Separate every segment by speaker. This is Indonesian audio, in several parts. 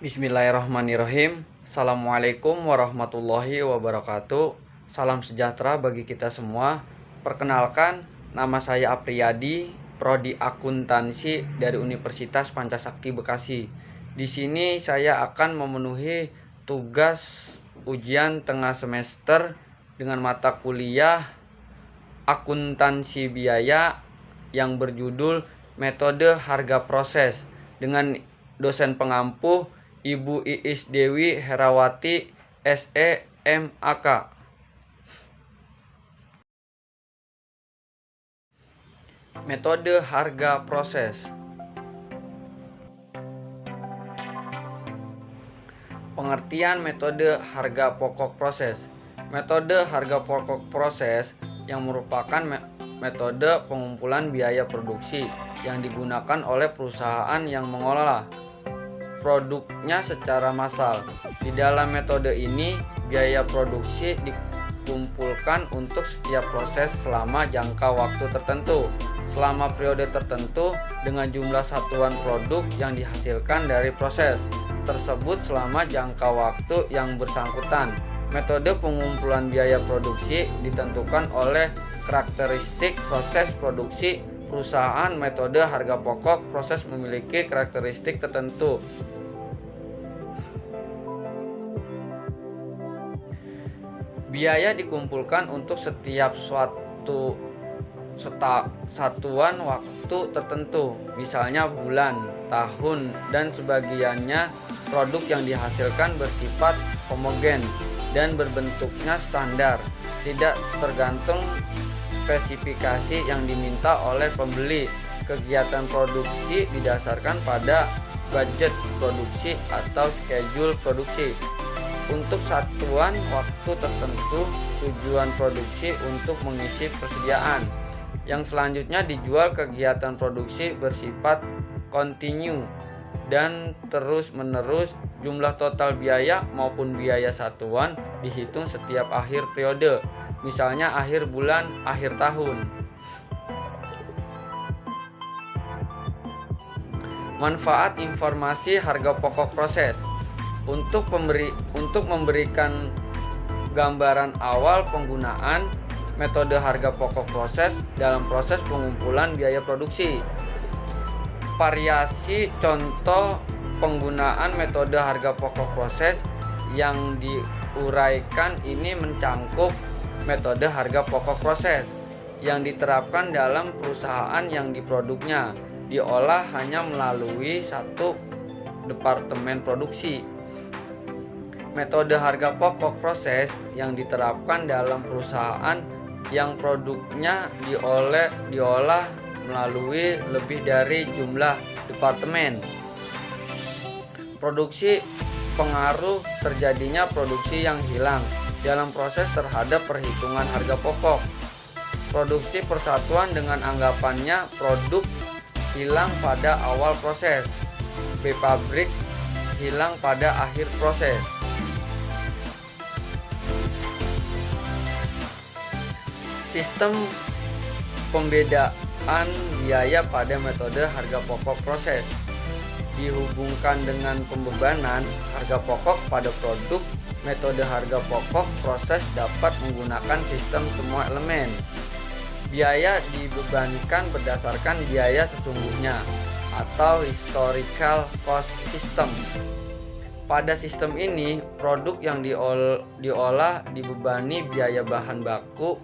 Speaker 1: Bismillahirrahmanirrahim. Assalamualaikum warahmatullahi wabarakatuh. Salam sejahtera bagi kita semua. Perkenalkan, nama saya Apriyadi, Prodi Akuntansi dari Universitas Pancasakti Bekasi. Di sini saya akan memenuhi tugas ujian tengah semester dengan mata kuliah Akuntansi Biaya yang berjudul Metode Harga Proses dengan dosen pengampu Ibu Iis Dewi Herawati SE MAK. Metode harga proses. Pengertian metode harga pokok proses. Metode harga pokok proses yang merupakan metode pengumpulan biaya produksi yang digunakan oleh perusahaan yang mengolah produknya secara massal. Di dalam metode ini, biaya produksi dikumpulkan untuk setiap proses selama jangka waktu tertentu, selama periode tertentu dengan jumlah satuan produk yang dihasilkan dari proses tersebut selama jangka waktu yang bersangkutan. Metode pengumpulan biaya produksi ditentukan oleh karakteristik proses produksi perusahaan. Metode harga pokok proses memiliki karakteristik tertentu. Biaya dikumpulkan untuk setiap suatu satuan waktu tertentu, misalnya bulan, tahun, dan sebagiannya produk yang dihasilkan bersifat homogen dan berbentuknya standar, tidak tergantung spesifikasi yang diminta oleh pembeli. Kegiatan produksi didasarkan pada budget produksi atau schedule produksi. Untuk satuan waktu tertentu, tujuan produksi untuk mengisi persediaan. Yang selanjutnya dijual. Kegiatan produksi bersifat kontinu dan terus-menerus. Jumlah total biaya maupun biaya satuan dihitung setiap akhir periode, misalnya akhir bulan, akhir tahun. Manfaat informasi harga pokok proses. Untuk memberikan gambaran awal penggunaan metode harga pokok proses dalam proses pengumpulan biaya produksi. Variasi contoh penggunaan metode harga pokok proses yang diuraikan ini mencangkup metode harga pokok proses yang diterapkan dalam perusahaan yang diproduknya diolah hanya melalui satu departemen produksi. Metode harga pokok proses yang diterapkan dalam perusahaan yang produknya diolah melalui lebih dari jumlah departemen produksi. Pengaruh terjadinya produksi yang hilang dalam proses terhadap perhitungan harga pokok. Produksi persatuan dengan anggapannya produk hilang pada awal proses, B pabrik hilang pada akhir proses. Sistem pembedaan biaya pada metode harga pokok proses dihubungkan dengan pembebanan harga pokok pada produk. Metode harga pokok proses dapat menggunakan sistem semua elemen. Biaya dibebankan berdasarkan biaya sesungguhnya atau historical cost system. Pada sistem ini, produk yang diolah dibebani biaya bahan baku,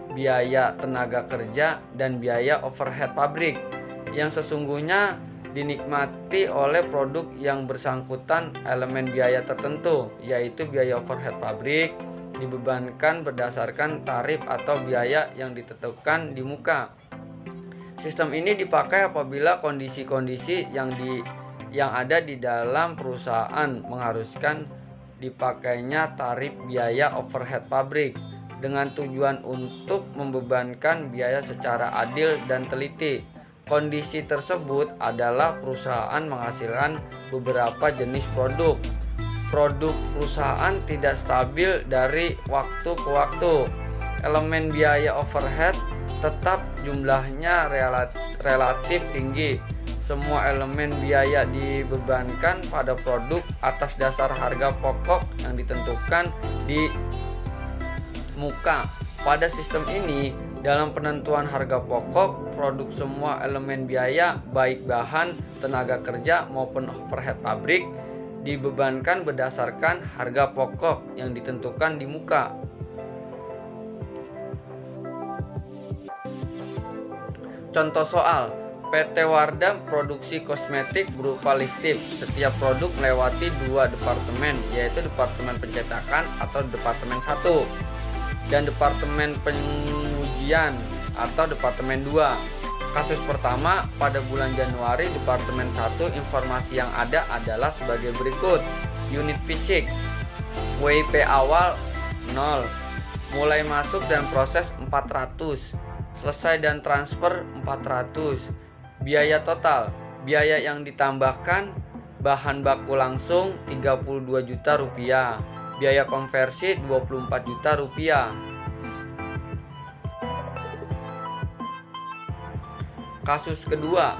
Speaker 1: biaya tenaga kerja, dan biaya overhead pabrik yang sesungguhnya dinikmati oleh produk yang bersangkutan. Elemen biaya tertentu, yaitu biaya overhead pabrik, dibebankan berdasarkan tarif atau biaya yang ditentukan di muka. Sistem ini dipakai apabila kondisi-kondisi yang ada di dalam perusahaan mengharuskan dipakainya tarif biaya overhead pabrik dengan tujuan untuk membebankan biaya secara adil dan teliti. Kondisi tersebut adalah perusahaan menghasilkan beberapa jenis produk. Produk perusahaan tidak stabil dari waktu ke waktu. Elemen biaya overhead tetap jumlahnya relatif tinggi semua elemen biaya dibebankan pada produk atas dasar harga pokok yang ditentukan di muka. Pada sistem ini, dalam penentuan harga pokok produk, semua elemen biaya baik bahan, tenaga kerja maupun overhead pabrik dibebankan berdasarkan harga pokok yang ditentukan di muka. Contoh soal, PT Wardah produksi kosmetik berupa lipstik. Setiap produk melewati 2 departemen, yaitu departemen pencetakan atau departemen 1 dan departemen pengujian atau departemen 2. Kasus pertama, pada bulan Januari departemen 1, informasi yang ada adalah sebagai berikut. Unit fisik, WIP awal 0, mulai masuk dan proses 400, selesai dan transfer 400. Biaya total, biaya yang ditambahkan, bahan baku langsung 32 juta rupiah, biaya konversi 24 juta rupiah. Kasus kedua,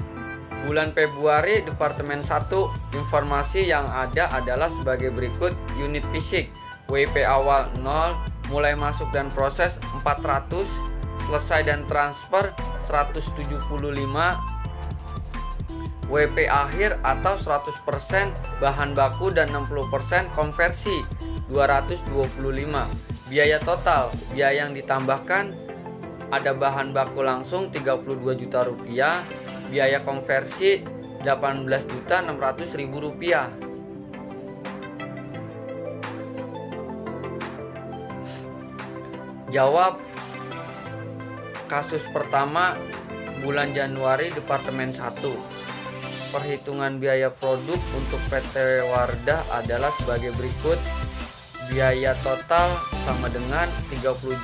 Speaker 1: bulan Februari departemen 1, informasi yang ada adalah sebagai berikut. Unit fisik, WIP awal 0, mulai masuk dan proses 400, selesai dan transfer 175, WP akhir atau 100% bahan baku dan 60% konversi 225. Biaya total, biaya yang ditambahkan, ada bahan baku langsung 32 juta rupiah, biaya konversi 18.600.000 rupiah. Jawab kasus pertama, bulan Januari departemen 1. Perhitungan biaya produk untuk PT Wardah adalah sebagai berikut. Biaya total sama dengan 32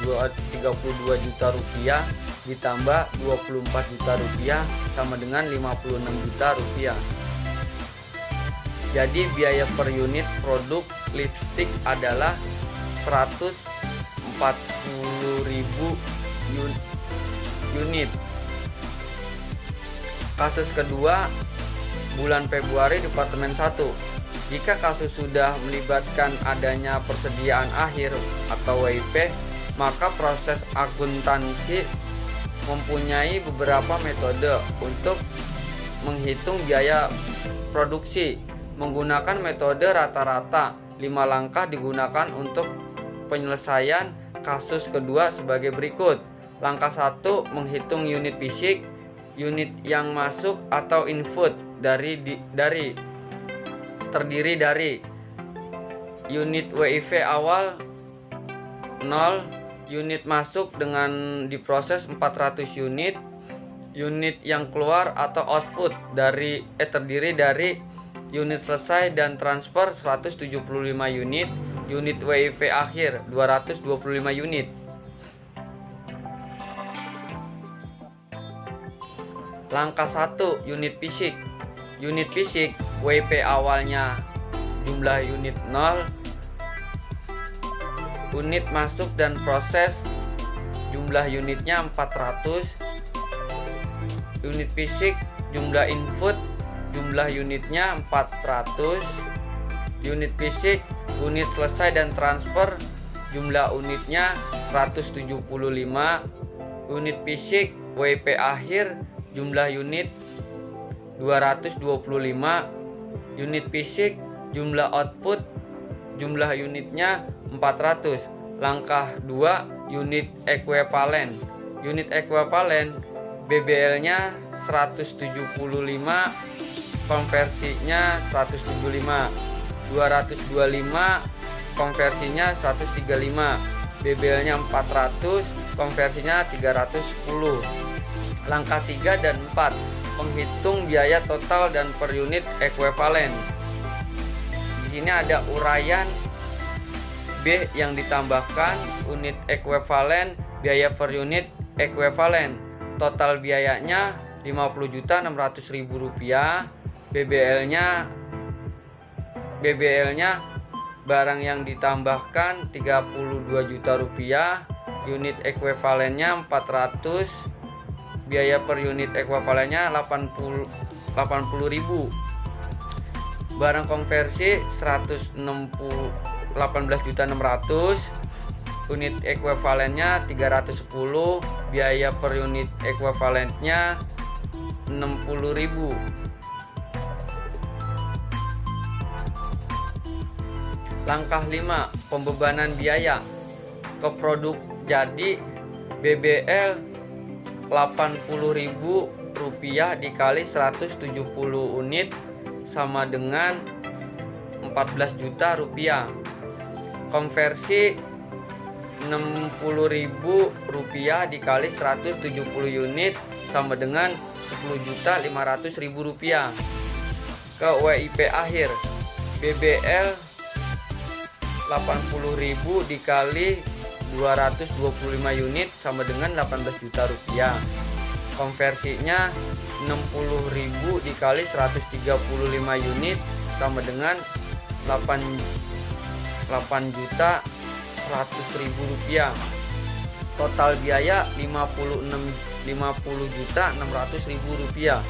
Speaker 1: juta rupiah ditambah 24 juta rupiah sama dengan 56 juta rupiah. Jadi biaya per unit produk lipstik adalah 140.000 unit. Kasus kedua, bulan Februari departemen 1. Jika kasus sudah melibatkan adanya persediaan akhir atau WIP, maka proses akuntansi mempunyai beberapa metode untuk menghitung biaya produksi. Menggunakan metode rata-rata, 5 langkah digunakan untuk penyelesaian kasus kedua sebagai berikut. Langkah 1, menghitung unit fisik, unit yang masuk atau input terdiri dari unit WIP awal 0, unit masuk dengan diproses 400 unit, unit yang keluar atau output terdiri dari unit selesai dan transfer 175 unit, unit WIP akhir 225 unit. Langkah 1, unit fisik. Unit fisik, WIP awalnya jumlah unit 0, unit masuk dan proses jumlah unitnya 400, unit fisik jumlah input jumlah unitnya 400, unit fisik unit selesai dan transfer jumlah unitnya 175, unit fisik WIP akhir jumlah unit 225, unit fisik jumlah output jumlah unitnya 400. Langkah 2, unit ekuivalen. Unit ekuivalen BBL-nya 175, konversinya 175, 225 konversinya 135, BBL-nya 400, konversinya 310. Langkah 3 dan 4, menghitung biaya total dan per unit ekuivalen. Di sini ada uraian B yang ditambahkan unit ekuivalen, biaya per unit ekuivalen. Total biayanya 50.600.000 rupiah. BBL-nya barang yang ditambahkan 32 juta rupiah. Unit ekuivalennya 400. Biaya per unit ekuivalennya 80 80.000. Barang konversi 18.600.000. Unit ekuivalennya 310, biaya per unit ekuivalennya 60.000. Langkah 5, pembebanan biaya. Ke produk jadi BBL Rp80.000 dikali 170 unit sama dengan 14 juta rupiah. Konversi Rp60.000 dikali 170 unit sama dengan 10.500.000 rupiah. Ke WIP akhir, BBL 80.000 dikali 225 unit sama dengan 18 juta rupiah. Konversinya 60.000 dikali 135 unit sama dengan 8.100.000 rupiah. Total biaya 50.600.000 rupiah.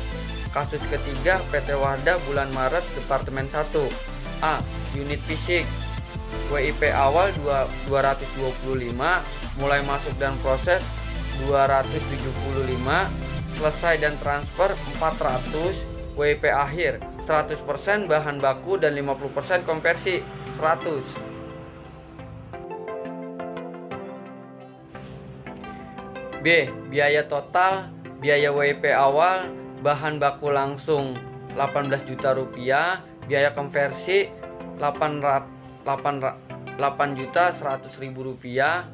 Speaker 1: Kasus ketiga PT Wardah bulan Maret Departemen 1. A. Unit fisik. WIP awal 225, mulai masuk dan proses 275, selesai dan transfer 400, WIP akhir 100% bahan baku dan 50% konversi 100. B. Biaya total. Biaya WIP awal bahan baku langsung 18 juta rupiah, biaya konversi 8.100.000 rupiah.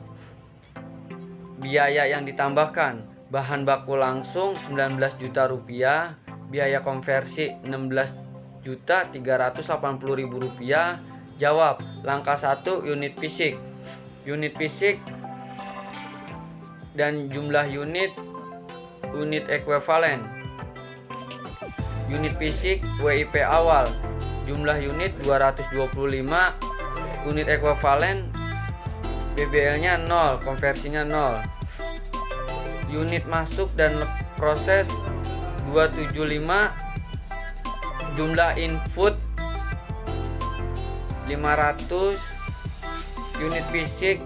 Speaker 1: Biaya yang ditambahkan, bahan baku langsung 19 juta rupiah, biaya konversi 16.380.000 rupiah. Jawab. Langkah 1, unit fisik. Unit fisik dan jumlah unit ekuivalen. Unit fisik WIP awal, jumlah unit 225, unit ekuivalen BBL-nya 0, konversinya 0. Unit masuk dan proses 275, jumlah input 500, unit fisik,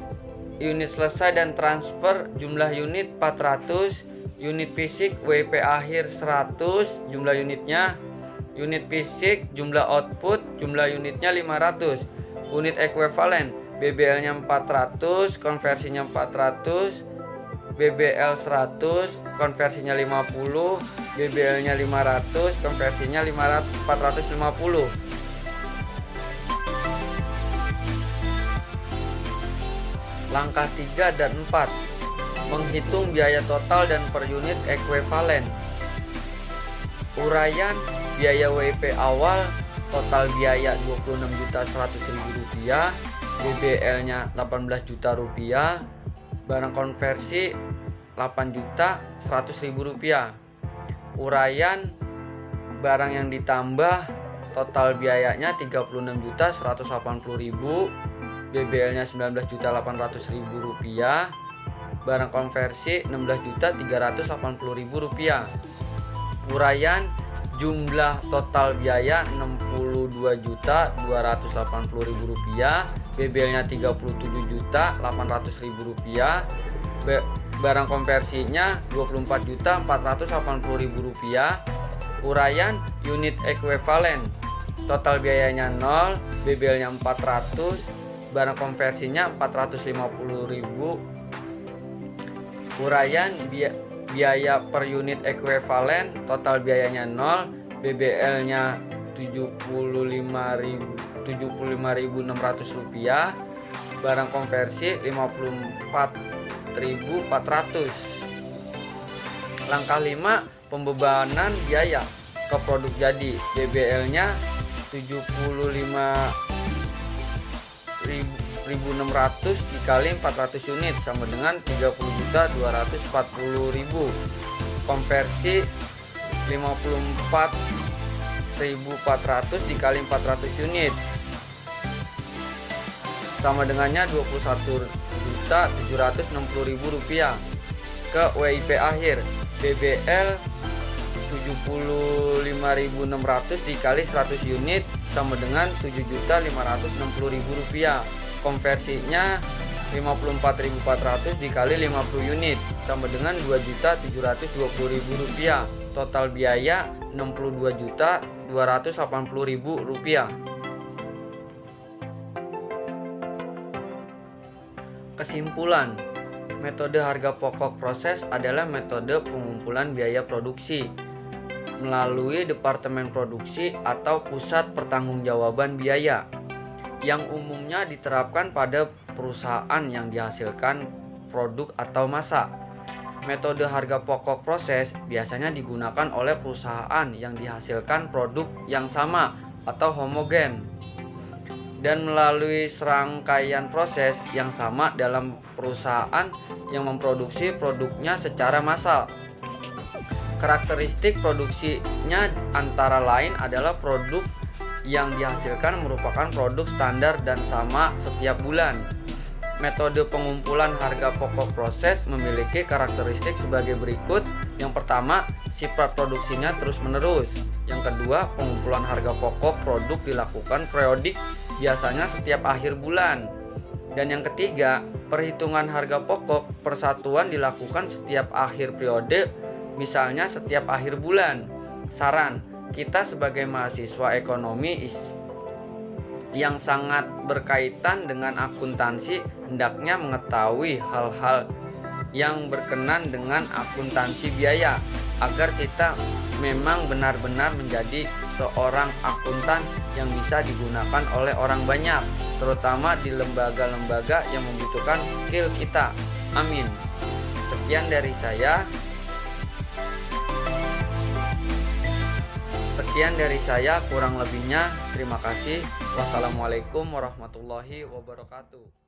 Speaker 1: unit selesai dan transfer jumlah unit 400, unit fisik WIP akhir 100, jumlah unitnya, unit fisik jumlah output, jumlah unitnya 500, unit ekuivalen BBL-nya 400, konversinya 400, BBL 100, konversinya 50, BBL-nya 500, konversinya 450. Langkah 3 dan 4, menghitung biaya total dan per unit ekuivalen. Uraian biaya WIP awal, total biaya 26.100.000 rupiah, BBL-nya 18 juta rupiah, barang konversi 8.100.000 rupiah. Uraian barang yang ditambah, total biayanya 36.180.000, BBL-nya 19.800.000 rupiah, barang konversi 16.380.000 rupiah. Uraian jumlah total biaya 62.280.000 rupiah, BBL-nya 37.800.000 rupiah, barang konversinya 24.480.000 rupiah. Uraian unit ekuivalen, total biayanya 0, BBL-nya 400, barang konversinya 450.000. Uraian biaya per unit ekuivalen, total biayanya 0, BBL-nya 75.600 rupiah, barang konversi 54.400. Langkah 5, pembebanan biaya. Ke produk jadi, BBL-nya 75.600 dikali 400 unit sama dengan 30.240.000. Konversi 54.400 dikali 400 unit sama dengannya 21.760.000 rupiah. Ke WIP akhir, BBL 75.600 dikali 100 unit sama dengan Rp7.560.000. Konversinya 54.400 dikali 50 unit sama dengan Rp2.720.000. Total biaya Rp62.280.000. Kesimpulan, metode harga pokok proses adalah metode pengumpulan biaya produksi melalui Departemen Produksi atau Pusat Pertanggungjawaban Biaya yang umumnya diterapkan pada perusahaan yang dihasilkan produk atau massa. Metode harga pokok proses biasanya digunakan oleh perusahaan yang dihasilkan produk yang sama atau homogen dan melalui serangkaian proses yang sama dalam perusahaan yang memproduksi produknya secara massal. Karakteristik produksinya antara lain adalah produk yang dihasilkan merupakan produk standar dan sama setiap bulan. Metode pengumpulan harga pokok proses memiliki karakteristik sebagai berikut. Yang pertama, sifat produksinya terus-menerus. Yang kedua, pengumpulan harga pokok produk dilakukan periodik, biasanya setiap akhir bulan. Dan yang ketiga, perhitungan harga pokok persatuan dilakukan setiap akhir periode, misalnya setiap akhir bulan. Saran, kita sebagai mahasiswa ekonomi yang sangat berkaitan dengan akuntansi hendaknya mengetahui hal-hal yang berkenan dengan akuntansi biaya agar kita memang benar-benar menjadi seorang akuntan yang bisa digunakan oleh orang banyak, terutama di lembaga-lembaga yang membutuhkan skill kita. Amin. Sekian dari saya, kurang lebihnya terima kasih. Wassalamualaikum warahmatullahi wabarakatuh.